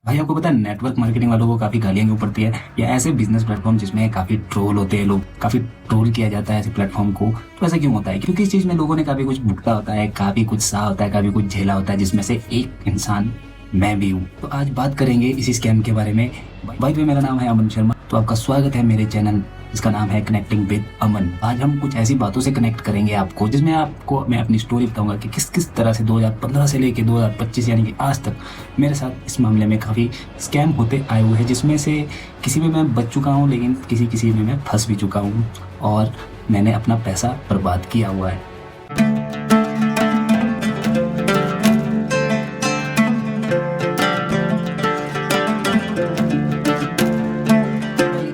भाई आपको पता है नेटवर्क मार्केटिंग वालों को काफी गालियां क्यों पड़ती है, या ऐसे बिजनेस प्लेटफॉर्म जिसमें काफी ट्रोल होते हैं लोग, काफी ट्रोल किया जाता है ऐसे प्लेटफॉर्म को, तो ऐसा क्यों होता है? क्योंकि इस चीज में लोगों ने काफी कुछ भुगता होता है, काफी कुछ सहा होता है, काफी कुछ झेला होता है, जिसमें से एक इंसान मैं भी हूँ। तो आज बात करेंगे इसी स्कैम के बारे में। भाई मेरा नाम है अमन शर्मा, तो आपका स्वागत है मेरे चैनल जिसका नाम है कनेक्टिंग विद अमन। आज हम कुछ ऐसी बातों से कनेक्ट करेंगे आपको, जिसमें आपको मैं अपनी स्टोरी बताऊंगा कि किस किस तरह से 2015 से लेके 2025 यानी कि आज तक मेरे साथ इस मामले में काफ़ी स्कैम होते आए हुए हैं, जिसमें से किसी में मैं बच चुका हूँ, लेकिन किसी में मैं फंस भी चुका हूँ और मैंने अपना पैसा बर्बाद किया हुआ है।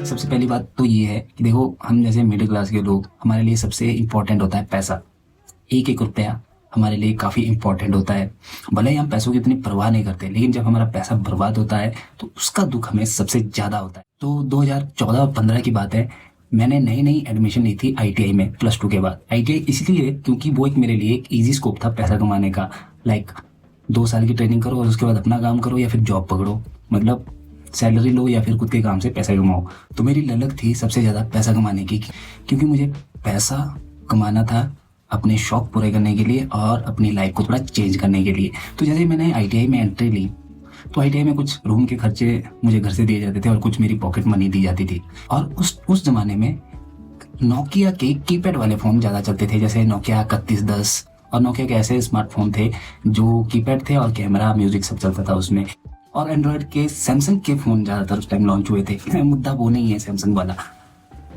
सबसे पहली बात तो ये है कि देखो, हम जैसे मिडिल क्लास के लोग, हमारे लिए सबसे इम्पोर्टेंट होता है पैसा। एक एक रुपया हमारे लिए काफ़ी इम्पोर्टेंट होता है। भले ही हम पैसों की इतनी परवाह नहीं करते, लेकिन जब हमारा पैसा बर्बाद होता है तो उसका दुख हमें सबसे ज़्यादा होता है। तो 2014 और 15 की बात है, मैंने नई नई एडमिशन ली थी आईटीआई में +2 के बाद। आईटीआई इसलिए क्योंकि वो एक मेरे लिए एक ईजी स्कोप था पैसा कमाने का। लाइक 2 साल की ट्रेनिंग करो और उसके बाद अपना काम करो या फिर जॉब पकड़ो, मतलब सैलरी लो या फिर खुद के काम से पैसा कमाओ। तो मेरी ललक थी सबसे ज़्यादा पैसा कमाने की, क्योंकि मुझे पैसा कमाना था अपने शौक पूरे करने के लिए और अपनी लाइफ को थोड़ा चेंज करने के लिए। तो जैसे मैंने आईटीआई में एंट्री ली, तो आईटीआई में कुछ रूम के खर्चे मुझे घर से दिए जाते थे और कुछ मेरी पॉकेट मनी दी जाती थी। और उस जमाने में नोकिया के कीपैड वाले फ़ोन ज़्यादा चलते थे, जैसे नोकिया 3110, और नोकिया के ऐसे स्मार्टफोन थे जो कीपैड थे और कैमरा म्यूजिक सब चलता था उसमें। और एंड्रॉयड के सैमसंग के फ़ोन ज़्यादातर उस टाइम लॉन्च हुए थे। मुद्दा वो नहीं है सैमसंग वाला,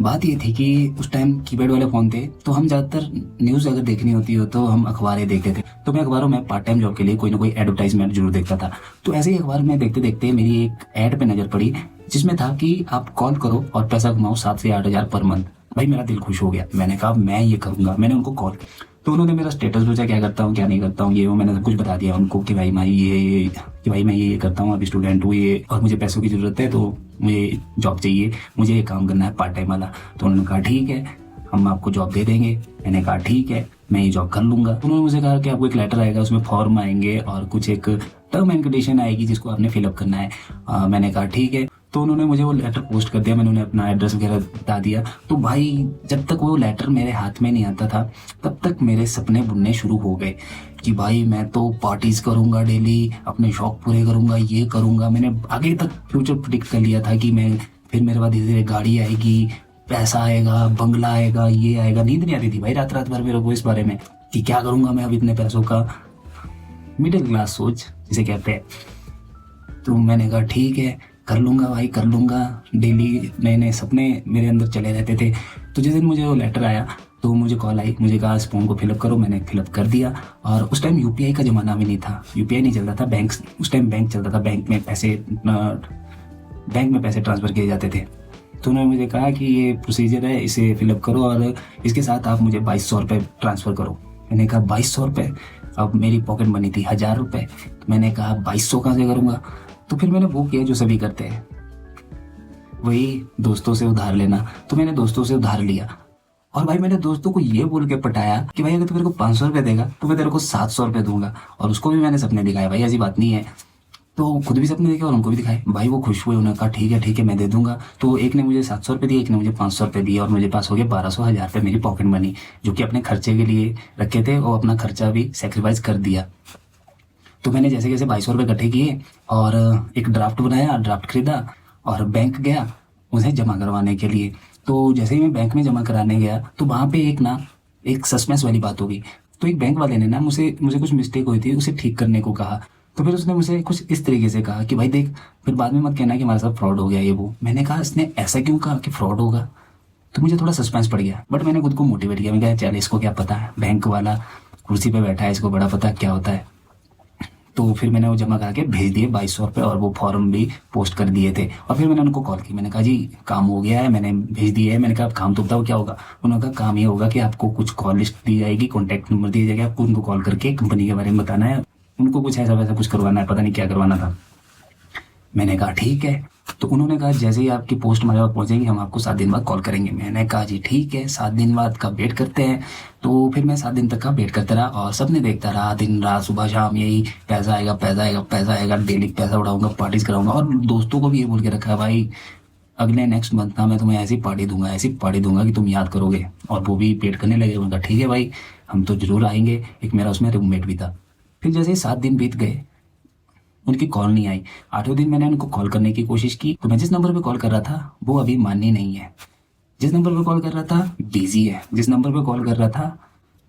बात ये थी कि उस टाइम कीपैड वाले फ़ोन थे, तो हम ज़्यादातर न्यूज़ अगर देखनी होती हो तो हम अखबारें देखते थे। तो मैं अखबारों में पार्ट टाइम जॉब के लिए कोई ना कोई एडवर्टाइजमेंट जरूर देखता था। तो ऐसे ही अखबार में देखते देखते मेरी एक ऐड पे नज़र पड़ी, जिसमें था कि आप कॉल करो और पैसा कमाओ 7 से 8 हज़ार पर मंथ। भाई मेरा दिल खुश हो गया, मैंने कहा मैं ये करूँगा। मैंने उनको कॉल किया, तो उन्होंने मेरा स्टेटस पूछा, क्या करता हूँ क्या नहीं करता हूँ, ये वो मैंने सब कुछ बता दिया उनको कि भाई मैं ये कि भाई मैं ये करता हूँ, अभी स्टूडेंट हूँ ये, और मुझे पैसों की ज़रूरत है, तो मुझे जॉब चाहिए, मुझे ये काम करना है पार्ट टाइम वाला। तो उन्होंने कहा ठीक है, हम आपको जॉब दे देंगे। मैंने कहा ठीक है, मैं ये जॉब कर लूँगा। उन्होंने मुझे कहा कि आपको एक लेटर आएगा, उसमें फॉर्म आएंगे और कुछ एक टर्म एंड कंडीशन आएगी जिसको आपने फिलअप करना है। मैंने कहा ठीक है। तो उन्होंने मुझे वो लेटर पोस्ट कर दिया, मैंने उन्हें अपना एड्रेस वगैरह बता दिया। तो भाई जब तक वो लेटर मेरे हाथ में नहीं आता था, तब तक मेरे सपने बुनने शुरू हो गए कि भाई मैं तो पार्टीज करूंगा डेली, अपने शौक पूरे करूंगा, ये करूंगा। मैंने आगे तक फ्यूचर प्रिडिक्ट कर लिया था कि मैं फिर मेरे बाद धीरे धीरे गाड़ी आएगी, पैसा आएगा, बंगला आएगा, ये आएगा। नींद नहीं आती थी भाई रात रात भर मेरे को इस बारे में कि क्या करूंगा मैं अब इतने पैसों का। मिडिल क्लास सोच जिसे कहते हैं। तो मैंने कहा ठीक है, कर लूँगा भाई, कर लूँगा। डेली नए नए सपने मेरे अंदर चले रहते थे। तो जिस दिन मुझे वो लेटर आया तो मुझे कॉल आई, मुझे कहा इस फॉर्म को फिलअप करो। मैंने फिलअप कर दिया। और उस टाइम यूपीआई का ज़माना भी नहीं था, यूपीआई नहीं चलता था, बैंक उस टाइम बैंक चलता था, बैंक में पैसे ट्रांसफ़र किए जाते थे। तो उन्होंने मुझे कहा कि ये प्रोसीजर है, इसे फिलअप करो और इसके साथ आप मुझे 2200 रुपये ट्रांसफ़र करो। मैंने कहा 2200 रुपये? अब मेरी पॉकेट मनी थी 1000 रुपये। तो मैंने कहा 2200 कहाँ से करूँगा? तो फिर मैंने वो किया जो सभी करते हैं, वही दोस्तों से उधार लेना। तो मैंने दोस्तों से उधार लिया और भाई मैंने दोस्तों को ये बोल के पटाया कि भाई अगर तू मेरे को 500 रुपये देगा तो मैं तेरे को 700 रुपये दूंगा। और उसको भी मैंने सपने दिखाए, भाई ऐसी बात नहीं है। तो खुद भी सपने देखे और उनको भी दिखाए। भाई वो खुश हुए, उन्होंने कहा ठीक है मैं दे दूंगा। तो एक ने मुझे 700 रुपये दिए, एक ने मुझे 500 रुपये दिए और मुझे पास हो गया 1200 1000 रुपये मेरी पॉकेट मनी, जो कि अपने खर्चे के लिए रखे थे और अपना खर्चा भी सेक्रीफाइस कर दिया। तो मैंने जैसे कैसे 2200 रुपये इकट्ठे किए और एक ड्राफ्ट बनाया, ड्राफ्ट खरीदा और बैंक गया उसे जमा करवाने के लिए। तो जैसे ही मैं बैंक में जमा कराने गया तो वहाँ पे एक सस्पेंस वाली बात हो गई। तो एक बैंक वाले ने ना मुझे कुछ मिस्टेक हुई थी, उसे ठीक करने को कहा। तो फिर उसने मुझे कुछ इस तरीके से कहा कि भाई देख, फिर बाद में मत कहना कि हमारे साथ फ्रॉड हो गया ये वो। मैंने कहा इसने ऐसा क्यों कहा कि फ्रॉड होगा? तो मुझे थोड़ा सस्पेंस पड़ गया, बट मैंने खुद को मोटिवेट किया। मैं कहा चल इसको क्या पता है, बैंक वाला कुर्सी पे बैठा है, इसको बड़ा पता क्या होता है। तो फिर मैंने वो जमा करा के भेज दिए 2200 रुपये और वो फॉर्म भी पोस्ट कर दिए थे। और फिर मैंने उनको कॉल की, मैंने कहा जी काम हो गया है, मैंने भेज दिया है। मैंने कहा काम तो बताओ क्या होगा? उन्होंने कहा काम ये होगा कि आपको कुछ कॉल लिस्ट दी जाएगी, कॉन्टैक्ट नंबर दिया जाएगा, आपको उनको कॉल करके कंपनी के बारे में बताना है, उनको कुछ ऐसा वैसा कुछ करवाना है, पता नहीं क्या करवाना था। मैंने कहा ठीक है। तो उन्होंने कहा जैसे ही आपकी पोस्ट हमारे पास पहुंचेगी हम आपको 7 दिन बाद कॉल करेंगे। मैंने कहा जी ठीक है, 7 दिन बाद का वेट करते हैं। तो फिर मैं 7 दिन तक का वेट करता रहा और सपने देखता रहा, दिन रात सुबह शाम यही पैसा आएगा पैसा आएगा पैसा आएगा, डेली पैसा उड़ाऊंगा, पार्टीज कराऊंगा। और दोस्तों को भी ये बोल के रखा है भाई अगले नेक्स्ट मंथ ना मैं तुम्हें ऐसी पार्टी दूंगा, ऐसी पार्टी दूंगा कि तुम याद करोगे। और वो भी पेड करने लगे। उनका ठीक है भाई हम तो जरूर आएंगे। एक मेरा उसमें रूममेट भी था। फिर जैसे ही 7 दिन बीत गए उनकी कॉल नहीं आई। 8वें दिन मैंने उनको कॉल करने की कोशिश की तो मैं जिस नंबर पे कॉल कर रहा था वो अभी मान्य नहीं है। जिस नंबर पे कॉल कर रहा था बिजी है। जिस नंबर पे कॉल कर रहा था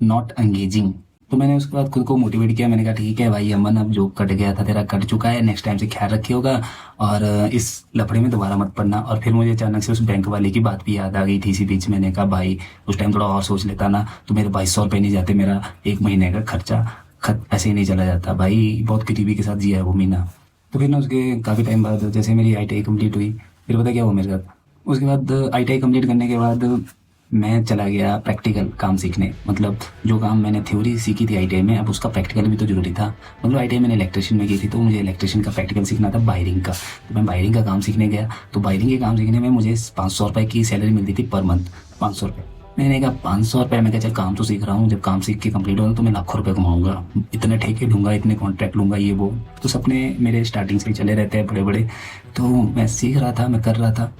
नॉट एंगेजिंग। तो मैंने उसके बाद खुद को मोटिवेट किया। मैंने कहा ठीक है भाई अमन, अब जो कट गया था तेरा कट चुका है, नेक्स्ट टाइम से ख्याल रखिए होगा और इस लफड़े में दोबारा मत पड़ना। और फिर मुझे अचानक से उस बैंक वाले की बात भी याद आ गई थी इसी बीच। मैंने कहा भाई उस टाइम थोड़ा और सोच लेता ना तो मेरे 2200 रुपये नहीं जाते, मेरा 1 महीने का खर्चा ऐसे ही नहीं चला जाता। भाई बहुत गरीबी के साथ जिया है वो महीना। तो फिर ना उसके काफ़ी टाइम बाद जैसे मेरी ITI कंप्लीट हुई, फिर पता क्या हुआ मेरे साथ। उसके बाद ITI कंप्लीट करने के बाद मैं चला गया प्रैक्टिकल काम सीखने। मतलब जो काम मैंने थ्योरी सीखी थी ITI में, अब उसका प्रैक्टिकल भी तो जरूरी था। मतलब ITI मैंने इलेक्ट्रिशियन में की थी तो मुझे इलेक्ट्रिशियन का प्रैक्टिकल सीखना था, वायरिंग का। तो मैं वायरिंग का काम सीखने गया। तो वायरिंग के काम सीखने में मुझे 500 रुपये की सैलरी मिलती थी पर मंथ। 500 रुपये। मैंने कहा 500 रुपये, मैं कहा चल काम तो सीख रहा हूँ, जब काम सीख के कंप्लीट होगा तो मैं लाखों रुपये कमाऊंगा, इतने ठेके लूंगा, इतने कॉन्ट्रैक्ट लूंगा, ये वो। तो सपने मेरे स्टार्टिंग से ही चले रहते हैं बड़े बड़े। तो मैं सीख रहा था, मैं कर रहा था।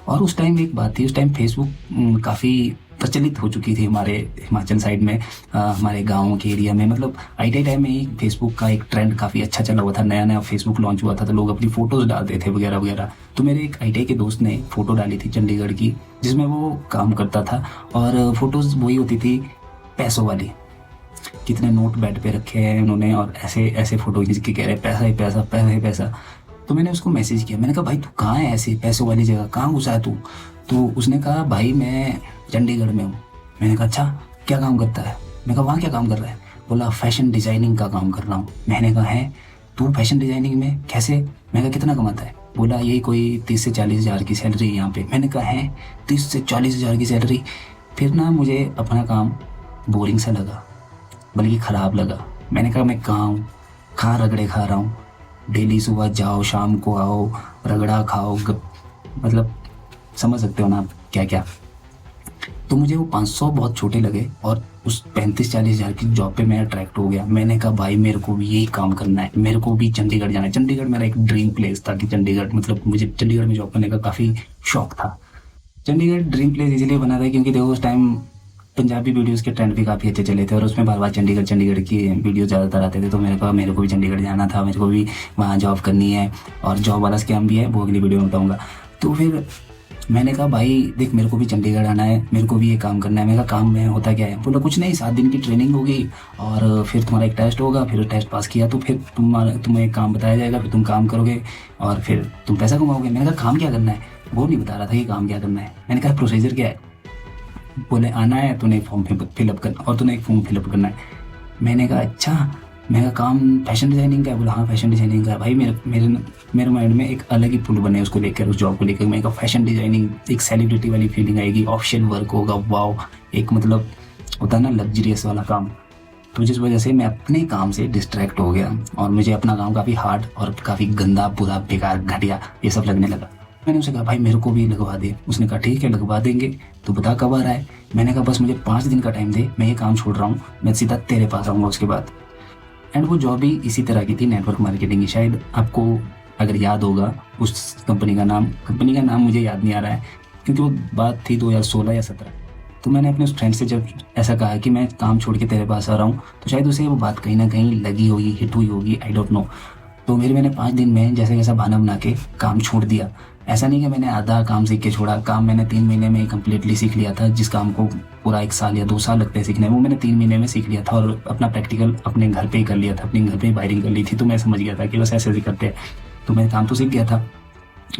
और उस टाइम एक बात थी, उस टाइम फेसबुक काफ़ी प्रचलित हो चुकी थी हमारे हिमाचल साइड में, हमारे गाँव के एरिया में। मतलब ITI टाइम में ही फेसबुक का एक ट्रेंड काफ़ी अच्छा चला हुआ था। नया नया फेसबुक लॉन्च हुआ था तो लोग अपनी फ़ोटोज़ डालते थे वगैरह वगैरह। तो मेरे एक ITI के दोस्त ने फ़ोटो डाली थी चंडीगढ़ की जिसमें वो काम करता था। और फोटोज़ वही होती थी पैसों वाली, कितने नोट बेड पे रखे हैं उन्होंने और ऐसे ऐसे फ़ोटो खींच के कह रहे पैसा ही पैसा पैसा ही पैसा। तो मैंने उसको मैसेज किया, मैंने कहा भाई तू कहाँ है, ऐसे पैसों वाली जगह कहाँ घुसा है तू। तो उसने कहा भाई मैं चंडीगढ़ में हूँ। मैंने कहा अच्छा क्या काम करता है। मैं कहा वहाँ क्या काम कर रहा है। बोला फैशन डिज़ाइनिंग का काम कर रहा हूँ। मैंने कहा है तू फैशन डिज़ाइनिंग में कैसे। मैं कहा कितना कमाता है। बोला यही कोई 30 से 40 हज़ार की सैलरी है यहाँ पे। मैंने कहा है 30 से 40 हज़ार की सैलरी। फिर ना मुझे अपना काम बोरिंग सा लगा, बल्कि ख़राब लगा। मैंने कहा मैं कहाँ हूँ, कहाँ रगड़े खा रहा हूँ, डेली सुबह जाओ शाम को आओ रगड़ा खाओ मतलब समझ सकते हो ना आप क्या क्या। तो मुझे वो 500 बहुत छोटे लगे और उस 35-40 हज़ार की जॉब पे मैं अट्रैक्ट हो गया। मैंने कहा भाई मेरे को भी यही काम करना है, मेरे को भी चंडीगढ़ जाना है। चंडीगढ़ मेरा एक ड्रीम प्लेस था कि चंडीगढ़, मतलब मुझे चंडीगढ़ में जॉब करने का काफ़ी शौक था। चंडीगढ़ ड्रीम प्लेस इसलिए बना था क्योंकि देखो उस टाइम पंजाबी वीडियोस के ट्रेंड भी काफ़ी अच्छे चले थे और उसमें बार बार चंडीगढ़ चंडीगढ़ की वीडियो ज़्यादातर आते थे। तो मेरे को भी चंडीगढ़ जाना था, मेरे को भी वहाँ जॉब करनी है। और जॉब वाला स्कैम भी है, वो अगली वीडियो में बताऊँगा। तो फिर मैंने कहा भाई देख मेरे को भी चंडीगढ़ आना है, मेरे को भी ये काम करना है। मैंने कहा काम में होता क्या है। बोला कुछ नहीं, 7 दिन की ट्रेनिंग होगी और फिर तुम्हारा एक टेस्ट होगा, फिर टेस्ट पास किया तो फिर तुम्हें एक काम बताया जाएगा, फिर तुम काम करोगे और फिर तुम पैसा कमाओगे। मैंने कहा काम क्या करना है। वो नहीं बता रहा था कि काम क्या करना है। मैंने कहा प्रोसीजर क्या है। बोले आना है तूने एक फॉर्म फिलअप करना और तूने एक फॉर्म फिलअप करना है। मैंने कहा अच्छा। मैं कहा काम फैशन डिज़ाइनिंग का है। बोला हाँ फैशन डिज़ाइनिंग का है। भाई मेरे माइंड में एक अलग ही पुल बने उसको लेकर, उस जॉब को लेकर। मैं कहा फैशन डिज़ाइनिंग, एक सेलिब्रिटी वाली फीलिंग आएगी, ऑफिशियल वर्क होगा, वाओ, एक मतलब होता है ना लग्जरियस वाला काम। तो जिस वजह से मैं अपने काम से डिस्ट्रैक्ट हो गया और मुझे अपना काम काफ़ी हार्ड और काफ़ी गंदा बुरा बेकार घटिया ये सब लगने लगा। मैंने उसे कहा भाई मेरे को भी लगवा दे। उसने कहा ठीक है लगवा देंगे, तो बता कब आ रहा है। मैंने कहा बस मुझे 5 दिन का टाइम दे, मैं ये काम छोड़ रहा हूँ, मैं सीधा तेरे पास आऊँगा उसके बाद। एंड वो जॉब भी इसी तरह की थी, नेटवर्क मार्केटिंग की। शायद आपको अगर याद होगा उस कंपनी का नाम मुझे याद नहीं आ रहा है क्योंकि वो बात थी 2016 या 17। तो मैंने अपने उस फ्रेंड से जब ऐसा कहा कि मैं काम छोड़ के तेरे पास आ रहा हूँ तो शायद उसे वो बात कहीं ना कहीं लगी होगी, हिट हुई होगी, आई डोंट नो। तो मैंने 5 दिन में जैसे जैसा बहाना बना के काम छोड़ दिया। ऐसा नहीं कि मैंने आधा काम सीख के छोड़ा, काम मैंने 3 महीने में ही कम्प्लीटली सीख लिया था। जिस काम को पूरा 1 साल या 2 साल लगते हैं सीखने में, वो मैंने 3 महीने में सीख लिया था और अपना प्रैक्टिकल अपने घर पे ही कर लिया था, अपने घर पे ही वायरिंग कर ली थी। तो मैं समझ गया था कि बस ऐसे करते हैं। तो मैं काम तो सीख गया था।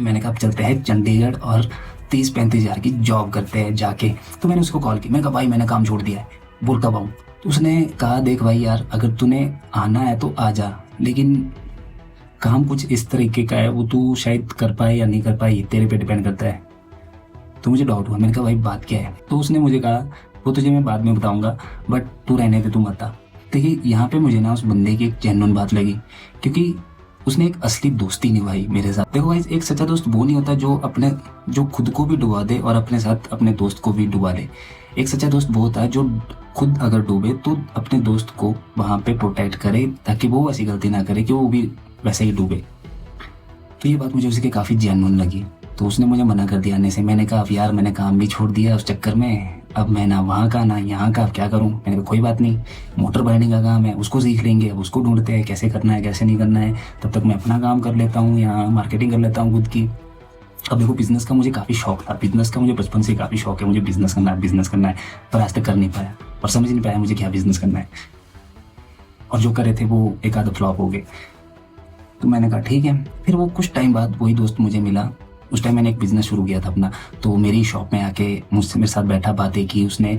मैंने कहा अब चलते हैं चंडीगढ़ और 30-35 हज़ार की जॉब करते हैं जाके। तो मैंने उसको कॉल की, मैंने कहा भाई मैंने काम छोड़ दिया है, बोल कब आऊँ। तो उसने कहा देख भाई यार अगर तूने आना है तो आ जा, लेकिन काम कुछ इस तरीके का है, वो तू शायद कर पाए या नहीं कर पाए, ये तेरे पे डिपेंड करता है। तो मुझे डाउट हुआ। मैंने कहा भाई बात क्या है। तो उसने मुझे कहा वो तुझे मैं बाद में बताऊंगा, बट तू रहने दे, तू मत आ। देखिए यहाँ पे मुझे ना उस बंदे की एक जेन्युइन बात लगी, क्योंकि उसने एक असली दोस्ती निभाई मेरे साथ। देखो गाइस, एक सच्चा दोस्त वो नहीं होता जो खुद को भी डुबा दे और अपने साथ अपने दोस्त को भी डुबा ले। एक सच्चा दोस्त वो होता है जो खुद अगर डूबे तो अपने दोस्त को वहां पे प्रोटेक्ट करे, ताकि वो वैसी गलती ना करे कि वो भी वैसे ही डूबे। तो ये बात मुझे उसकी काफी जेन्युइन लगी। तो उसने मुझे मना कर दिया आने से। मैंने कहा अब यार, मैंने काम भी छोड़ दिया उस चक्कर में, अब मैं ना वहाँ का ना यहाँ का, अब क्या करूँ। मैंने कहा कोई बात नहीं, मोटर बाइंडिंग का काम है, उसको सीख लेंगे, अब उसको ढूंढते हैं कैसे करना है कैसे नहीं करना है। तब तक मैं अपना काम कर लेता हूँ, यहाँ मार्केटिंग कर लेता हूँ खुद की। अब देखो, बिजनेस का मुझे काफ़ी शौक था, बिजनेस का मुझे बचपन से काफ़ी शौक है, मुझे बिजनेस करना है, पर आज तक कर नहीं पाया और समझ नहीं पाया मुझे क्या बिजनेस करना है। और जो करे थे वो एक आधा फ्लॉप हो गए। तो मैंने कहा ठीक है। फिर वो कुछ टाइम बाद वही दोस्त मुझे मिला। उस टाइम मैंने एक बिजनेस शुरू किया था अपना, तो मेरी शॉप में आके मुझसे मेरे साथ बैठा, बातें की उसने।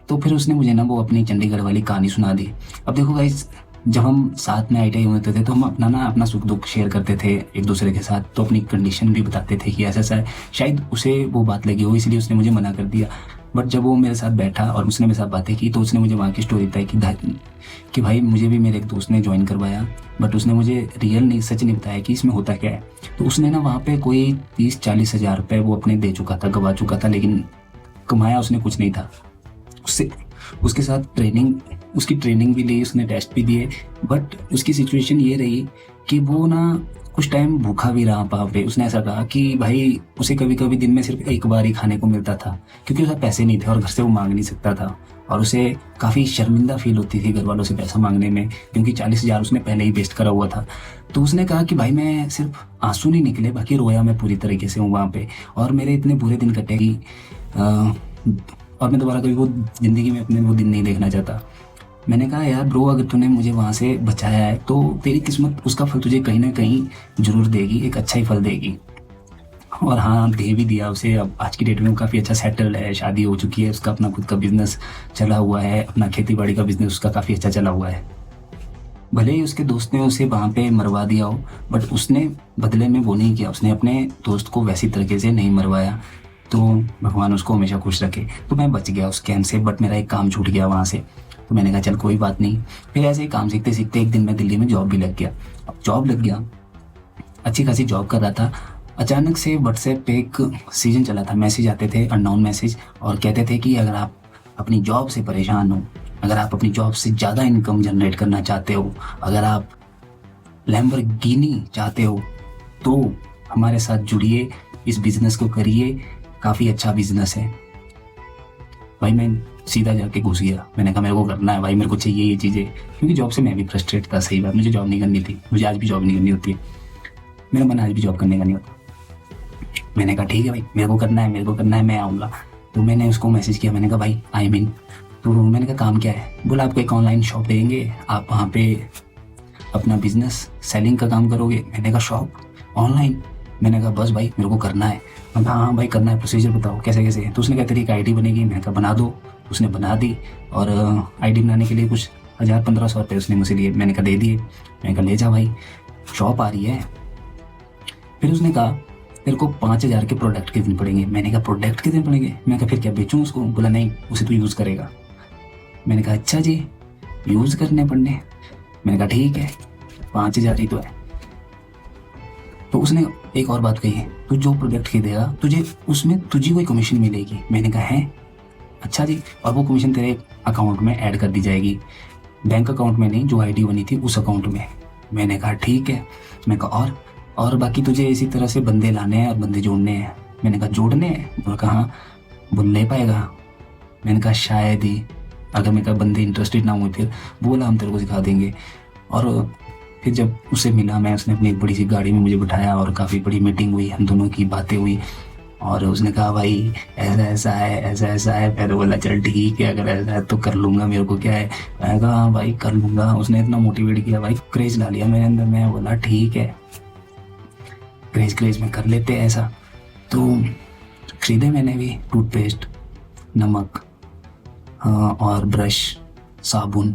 तो फिर उसने मुझे ना वो अपनी चंडीगढ़ वाली कहानी सुना दी। अब देखो गाइस, जब हम साथ में ITI होते थे तो हम अपना सुख दुख शेयर करते थे एक दूसरे के साथ, तो अपनी कंडीशन भी बताते थे कि ऐसा ऐसा है। शायद उसे वो बात लगी हो, इसलिए उसने मुझे मना कर दिया। बट जब वो मेरे साथ बैठा और उसने मेरे साथ बातें की, तो उसने मुझे वहाँ की स्टोरी बताई कि भाई मुझे भी मेरे एक दोस्त ने ज्वाइन करवाया, बट उसने मुझे रियल नहीं, सच नहीं बताया कि इसमें होता क्या है। तो उसने ना वहाँ पे कोई 30-40 हज़ार रुपये वो अपने दे चुका था, गवा चुका था, लेकिन कमाया उसने कुछ नहीं था। उससे उसके साथ उसकी ट्रेनिंग भी ली, उसने टेस्ट भी दिए, बट उसकी सिचुएशन ये रही कि वो ना कुछ टाइम भूखा भी रहा वहाँ पे। उसने ऐसा कहा कि भाई उसे कभी कभी दिन में सिर्फ एक बार ही खाने को मिलता था, क्योंकि उसके पैसे नहीं थे और घर से वो मांग नहीं सकता था, और उसे काफ़ी शर्मिंदा फील होती थी घर वालों से पैसा मांगने में, क्योंकि 40 हज़ार उसने पहले ही वेस्ट करा हुआ था। तो उसने कहा कि भाई मैं सिर्फ आंसू नहीं निकले, बाकी रोया मैं पूरी तरीके से हूँ वहाँ पे, और मेरे इतने बुरे दिन कटे कि और मैं दोबारा कभी वो ज़िंदगी में अपने वो दिन नहीं देखना चाहता। मैंने कहा यार ब्रो, अगर तूने मुझे वहाँ से बचाया है तो तेरी किस्मत उसका फल तुझे कहीं ना कहीं जरूर देगी, एक अच्छा ही फल देगी। और हाँ, दे भी दिया उसे। अब आज की डेट में वो काफ़ी अच्छा सेटल्ड है, शादी हो चुकी है, उसका अपना खुद का बिजनेस चला हुआ है, अपना खेती बाड़ी का बिजनेस उसका काफ़ी अच्छा चला हुआ है। भले ही उसके दोस्त ने उसे वहाँ पे मरवा दिया हो, बट उसने बदले में वो नहीं किया, उसने अपने दोस्त को वैसी तरीके से नहीं मरवाया। तो भगवान उसको हमेशा खुश रखे। तो मैं बच गया उस कैंप से, बट मेरा एक काम छूट गया वहाँ से। तो मैंने कहा चल कोई बात नहीं। फिर ऐसे ही काम सीखते सीखते एक दिन मैं दिल्ली में जॉब भी लग गया। अब जॉब लग गया, अच्छी खासी जॉब कर रहा था। अचानक से व्हाट्सएप पे एक सीजन चला था, मैसेज आते थे, अननोन मैसेज, और कहते थे कि अगर आप अपनी जॉब से परेशान हो, अगर आप अपनी जॉब से ज़्यादा इनकम जनरेट करना चाहते हो, अगर आप लैम्बोर्गिनी चाहते हो, तो हमारे साथ जुड़िए, इस बिजनेस को करिए, काफ़ी अच्छा बिजनेस है। भाई मैं सीधा जाके घुस गया। मैंने कहा मेरे को करना है भाई, मेरे को चाहिए ये चीज़ें, क्योंकि जॉब से मैं भी फ्रस्ट्रेट था। सही बात, मुझे जॉब नहीं करनी थी, मुझे आज भी जॉब नहीं करनी होती है, मेरा मन आज भी जॉब करने का नहीं होता। मैंने कहा ठीक है भाई, मेरे को करना है, मैं आऊँगा। तो मैंने उसको मैसेज किया, मैंने कहा भाई आई मीन। तो मैंने कहा काम क्या है? बोला आपको एक ऑनलाइन शॉप देंगे, आप वहाँ पे अपना बिजनेस सेलिंग का काम करोगे। मैंने कहा शॉप ऑनलाइन? मैंने कहा बस भाई मेरे को करना है। मैं कहा हाँ भाई करना है, प्रोसीजर बताओ कैसे कैसे है। तो उसने कहा तेरी एक ID बनेगी। मैंने कहा बना दो। उसने बना दी, और ID बनाने के लिए कुछ 1000-1500 रुपये उसने मुझसे लिए। मैंने कहा दे दिए। मैंने कहा ले जा भाई, शॉप आ रही है। फिर उसने कहा तेरे को 5000 के प्रोडक्ट कितने पड़ेंगे। मैंने कहा प्रोडक्ट कितने पड़ेंगे? मैंने कहा फिर क्या बेचूँ उसको? बोला नहीं, उसे तू यूज़ करेगा। मैंने कहा अच्छा जी, यूज़ करने पड़ने। मैंने कहा ठीक है, 5000 ही तो है। तो उसने एक और बात कही है, तू जो प्रोडक्ट खरीदेगा तुझे उसमें तुझे कोई कमीशन मिलेगी। मैंने कहा है अच्छा जी, और वो कमीशन तेरे अकाउंट में ऐड कर दी जाएगी, बैंक अकाउंट में नहीं, जो ID बनी थी उस अकाउंट में। मैंने कहा ठीक है। मैं कहा और बाकी तुझे इसी तरह से बंदे लाने हैं और बंदे जोड़ने हैं। मैंने कहा जोड़ने हैं? बोला कहा बोल ले पाएगा? मैंने कहा शायद ही, अगर मैं कहा बंदे इंटरेस्टेड ना हुए फिर। बोला हम तेरे को सिखा देंगे। और फिर जब उसे मिला मैं, उसने अपनी एक बड़ी सी गाड़ी में मुझे बिठाया और काफ़ी बड़ी मीटिंग हुई, हम दोनों की बातें हुई। और उसने कहा भाई ऐसा ऐसा है। मैंने बोला चल ठीक है, अगर ऐसा है तो कर लूँगा, मेरे को क्या है। मैंने कहा हाँ भाई कर लूँगा। उसने इतना मोटिवेट किया भाई, क्रेज ला लिया मेरे अंदर। मैं बोला ठीक है, क्रेज में कर लेते हैं ऐसा। तो खरीदे मैंने भी टूथपेस्ट, नमक, हाँ, और ब्रश, साबुन,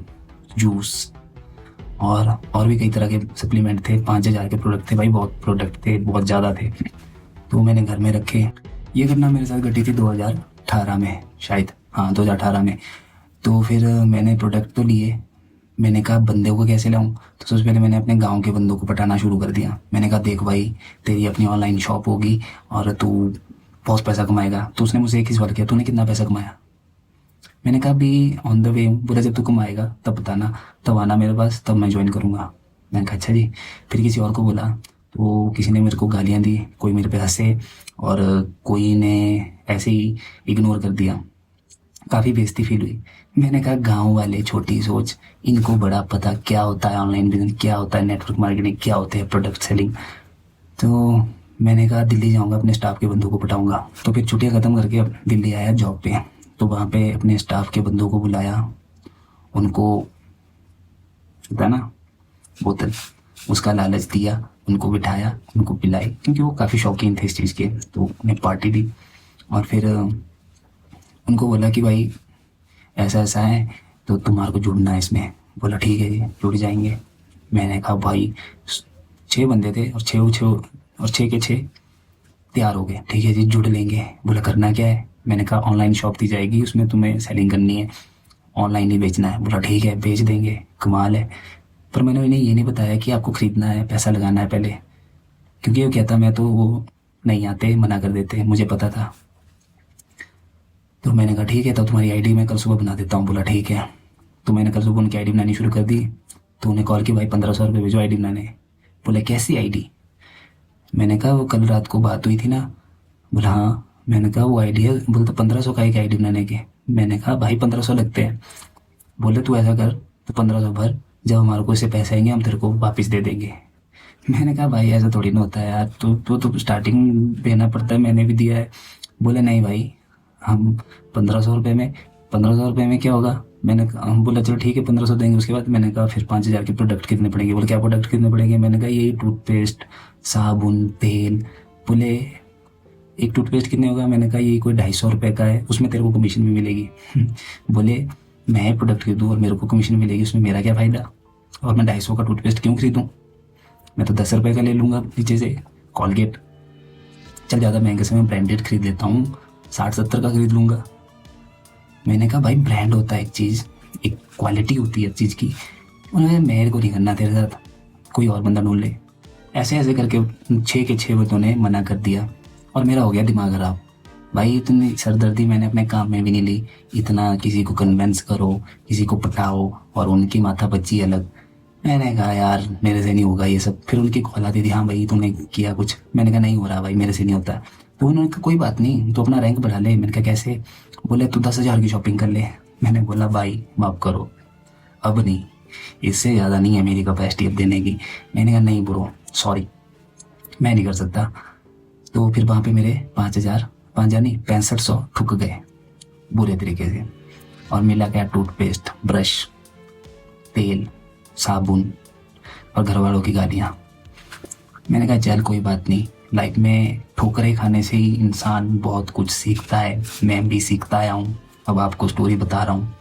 जूस, और भी कई तरह के सप्लीमेंट थे। 5000 के प्रोडक्ट थे भाई, बहुत प्रोडक्ट थे, बहुत ज़्यादा थे। तो मैंने घर में रखे। ये घटना मेरे साथ घटी थी 2018 में शायद, हाँ 2018 में। तो फिर मैंने प्रोडक्ट तो लिए, मैंने कहा बंदे को कैसे लाऊं? तो सबसे पहले मैंने अपने गांव के बंदों को पटाना शुरू कर दिया। मैंने कहा देख भाई, तेरी अपनी ऑनलाइन शॉप होगी और तू बहुत पैसा कमाएगा। तो उसने मुझसे एक ही सवाल किया, तूने कितना पैसा कमाया? मैंने कहा अभी ऑन द वे हूँ। बोला जब तू कमाएगा तब बताना, तब आना मेरे पास, तब मैं ज्वाइन करूँगा। मैंने कहा अच्छा जी। फिर किसी और को बोला तो किसी ने मेरे को गालियाँ दी, कोई मेरे पे हंसे और कोई ने ऐसे ही इग्नोर कर दिया। काफ़ी बेइज्जती फील हुई। मैंने कहा गांव वाले छोटी सोच, इनको बड़ा पता क्या होता है ऑनलाइन बिजनेस, क्या होता है नेटवर्क मार्केटिंग, क्या होता है प्रोडक्ट सेलिंग। तो मैंने कहा दिल्ली जाऊंगा, अपने स्टाफ के बंदों को पटाऊंगा। तो फिर छुट्टियां ख़त्म करके अब दिल्ली आया जॉब पे। तो वहाँ पे अपने स्टाफ के बंदों को बुलाया, उनको होता है ना बोतल, उसका लालच दिया, उनको बिठाया, उनको पिलाई, क्योंकि वो काफ़ी शौकीन थे इस चीज़ के। तो उन्हें पार्टी दी और फिर उनको बोला कि भाई ऐसा ऐसा है तो तुम्हारे को जुड़ना है इसमें। बोला ठीक है जी, जुड़ जाएंगे। मैंने कहा भाई 6 बंदे थे और छः के छः तैयार हो गए। ठीक है जी, जुड़ लेंगे। बोला करना क्या है? मैंने कहा ऑनलाइन शॉप दी जाएगी, उसमें तुम्हें सेलिंग करनी है, ऑनलाइन ही बेचना है। बोला ठीक है, बेच देंगे, कमाल है। पर मैंने इन्हें ये नहीं बताया कि आपको ख़रीदना है, पैसा लगाना है पहले, क्योंकि वो कहता मैं तो वो नहीं आते, मना कर देते, मुझे पता था। तो मैंने कहा ठीक है, तो तुम्हारी आईडी मैं कल सुबह बना देता हूँ। बोला ठीक है। तो मैंने कल सुबह उनकी आईडी बनानी शुरू कर दी। तो उन्हें कॉल की, भाई 1500 रुपये भेजो आईडी बनाने। बोले कैसी आईडी? मैंने कहा वो कल रात को बात हुई थी ना। बोला हाँ। मैंने कहा वो आईडी है। बोलता 1500 का एक आईडी बनाने के। मैंने कहा भाई 1500 लगते हैं। बोले तू ऐसा कर, तो 1500 भर, जब हमारे को इससे पैसे आएंगे हम तेरे को वापस दे देंगे। मैंने कहा भाई ऐसा थोड़ी ना होता है यार, तो स्टार्टिंग देना पड़ता है, मैंने भी दिया है। बोले नहीं भाई, हम 1500 रुपये में, 1500 रुपये में क्या होगा? हम बोला चलो ठीक है 1500 देंगे। उसके बाद मैंने कहा फिर 5000 के प्रोडक्ट कितने पड़ेंगे? बोले क्या प्रोडक्ट कितने पड़ेंगे? मैंने कहा यही टूथपेस्ट, साबुन, तेल। बोले एक टूथपेस्ट कितने होगा? मैंने कहा ये कोई 250 रुपये का है, उसमें तेरे को कमीशन भी मिलेगी। बोले मैं प्रोडक्ट खरीदूँ और मेरे को कमीशन मिलेगी, उसमें मेरा क्या फ़ायदा? और मैं 250 का टूथपेस्ट क्यों खरीदूँ? मैं तो 10 रुपये का ले लूँगा नीचे से, कॉलगेट। चल ज़्यादा महंगे से मैं ब्रांडेड खरीद लेता हूँ, 60-70 का खरीद लूँगा। मैंने कहा भाई ब्रांड होता है एक चीज़, एक क्वालिटी होती है चीज़ की। उन्होंने मेरे को नहीं करना तेरे साथ, कोई और बंदा ढूंढ ले। ऐसे ऐसे करके 6 के 6 बंदों ने मना कर दिया और मेरा हो गया दिमाग खराब। भाई इतनी सरदर्दी मैंने अपने काम में भी नहीं ली। इतना किसी को कन्वेंस करो, किसी को पटाओ और उनकी माथा बच्ची अलग। मैंने कहा यार मेरे से नहीं होगा ये सब। फिर उनकी कॉल आती थी, हाँ भाई तूने किया कुछ? मैंने कहा नहीं हो रहा भाई, मेरे से नहीं होता। तो उन्होंने कहा कोई बात नहीं, तो अपना रैंक बढ़ा ले। मैंने कहा कैसे? बोले तू 10,000 की शॉपिंग कर ले। मैंने बोला भाई माफ़ करो, अब नहीं, इससे ज़्यादा नहीं है मेरी कैपेसिटी अब देने की। मैंने कहा नहीं ब्रो, सॉरी, मैं नहीं कर सकता। तो फिर वहाँ पे मेरे 5,000 नहीं 6500 ठुक गए बुरे तरीके से। और मिला क्या? टूथपेस्ट, ब्रश, तेल, साबुन और घर वालों की गालियाँ। मैंने कहा चल कोई बात नहीं, लाइफ में ठोकरें खाने से ही इंसान बहुत कुछ सीखता है। मैं भी सीखता आया हूँ, अब आपको स्टोरी बता रहा हूँ।